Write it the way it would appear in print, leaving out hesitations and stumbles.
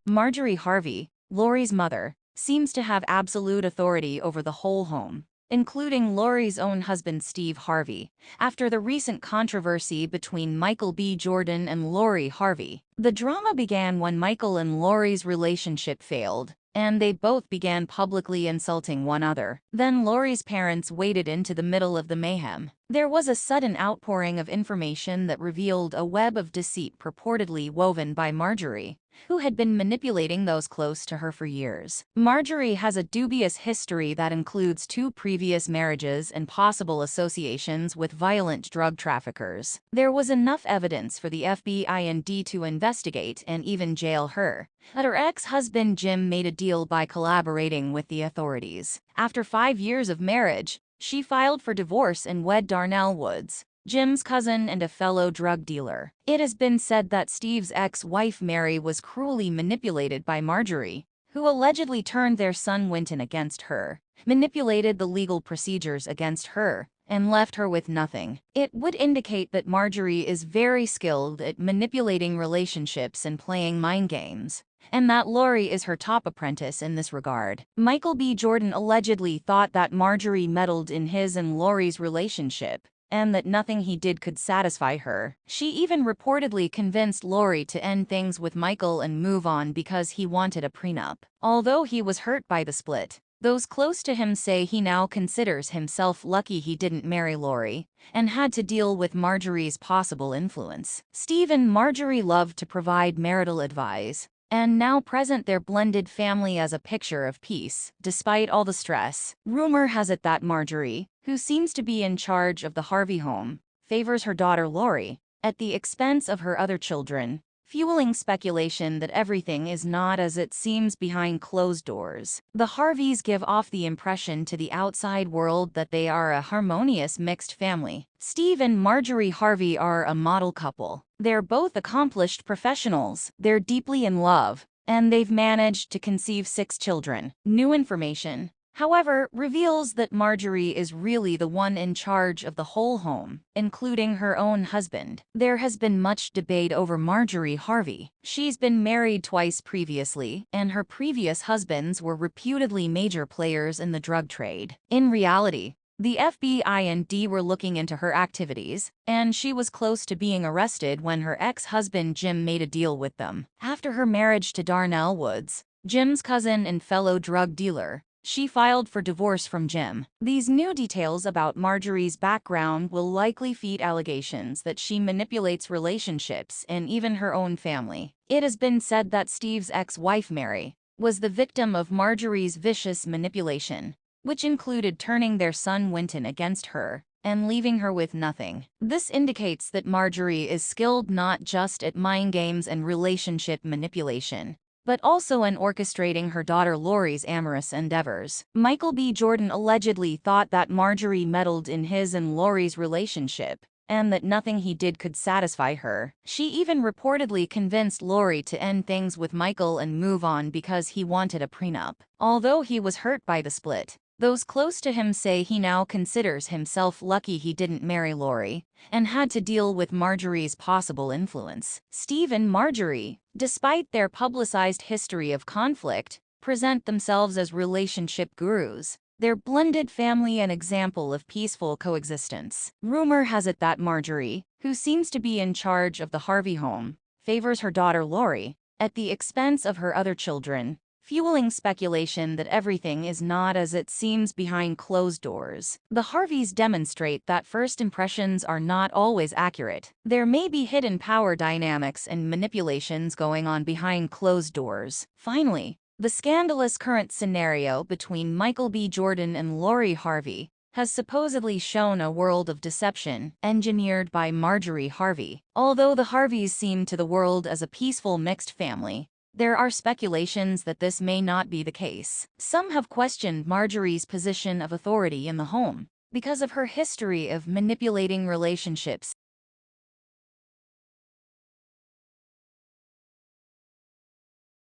Marjorie Harvey, Lori's mother, seems to have absolute authority over the whole home, including Lori's own husband Steve Harvey, after the recent controversy between Michael B. Jordan and Lori Harvey. The drama began when Michael and Lori's relationship failed, and they both began publicly insulting one another. Then Lori's parents waded into the middle of the mayhem. There was a sudden outpouring of information that revealed a web of deceit purportedly woven by Marjorie, who had been manipulating those close to her for years. Marjorie has a dubious history that includes 2 previous marriages and possible associations with violent drug traffickers. There was enough evidence for the FBI to investigate and even jail her, but her ex-husband Jim made a deal by collaborating with the authorities. After 5 years of marriage, she filed for divorce and wed Darnell Woods, Jim's cousin and a fellow drug dealer. It has been said that Steve's ex-wife Mary was cruelly manipulated by Marjorie, who allegedly turned their son Winton against her, manipulated the legal procedures against her, and left her with nothing. It would indicate that Marjorie is very skilled at manipulating relationships and playing mind games, and that Lori is her top apprentice in this regard. Michael B. Jordan allegedly thought that Marjorie meddled in his and Lori's relationship, and that nothing he did could satisfy her. She even reportedly convinced Lori to end things with Michael and move on because he wanted a prenup. Although he was hurt by the split, those close to him say he now considers himself lucky he didn't marry Lori and had to deal with Marjorie's possible influence. Steve and Marjorie loved to provide marital advice, and now present their blended family as a picture of peace, despite all the stress. Rumor has it that Marjorie, who seems to be in charge of the Harvey home, favors her daughter Lori at the expense of her other children, fueling speculation that everything is not as it seems behind closed doors. The Harveys give off the impression to the outside world that they are a harmonious mixed family. Steve and Marjorie Harvey are a model couple. They're both accomplished professionals, they're deeply in love, and they've managed to conceive 6 children. New information, however, reveals that Marjorie is really the one in charge of the whole home, including her own husband. There has been much debate over Marjorie Harvey. She's been married twice previously, and her previous husbands were reputedly major players in the drug trade. In reality, the FBI were looking into her activities, and she was close to being arrested when her ex-husband Jim made a deal with them. After her marriage to Darnell Woods, Jim's cousin and fellow drug dealer, she filed for divorce from Jim. These new details about Marjorie's background will likely feed allegations that she manipulates relationships and even her own family. It has been said that Steve's ex-wife Mary was the victim of Marjorie's vicious manipulation, which included turning their son Winton against her and leaving her with nothing. This indicates that Marjorie is skilled not just at mind games and relationship manipulation, but also in orchestrating her daughter Lori's amorous endeavors. Michael B. Jordan allegedly thought that Marjorie meddled in his and Lori's relationship, and that nothing he did could satisfy her. She even reportedly convinced Lori to end things with Michael and move on because he wanted a prenup. Although he was hurt by the split, those close to him say he now considers himself lucky he didn't marry Lori and had to deal with Marjorie's possible influence. Steve and Marjorie, despite their publicized history of conflict, present themselves as relationship gurus, their blended family an example of peaceful coexistence. Rumor has it that Marjorie, who seems to be in charge of the Harvey home, favors her daughter Lori at the expense of her other children, fueling speculation that everything is not as it seems behind closed doors. The Harveys demonstrate that first impressions are not always accurate. There may be hidden power dynamics and manipulations going on behind closed doors. Finally, the scandalous current scenario between Michael B. Jordan and Lori Harvey has supposedly shown a world of deception engineered by Marjorie Harvey. Although the Harveys seem to the world as a peaceful mixed family, there are speculations that this may not be the case. Some have questioned Marjorie's position of authority in the home because of her history of manipulating relationships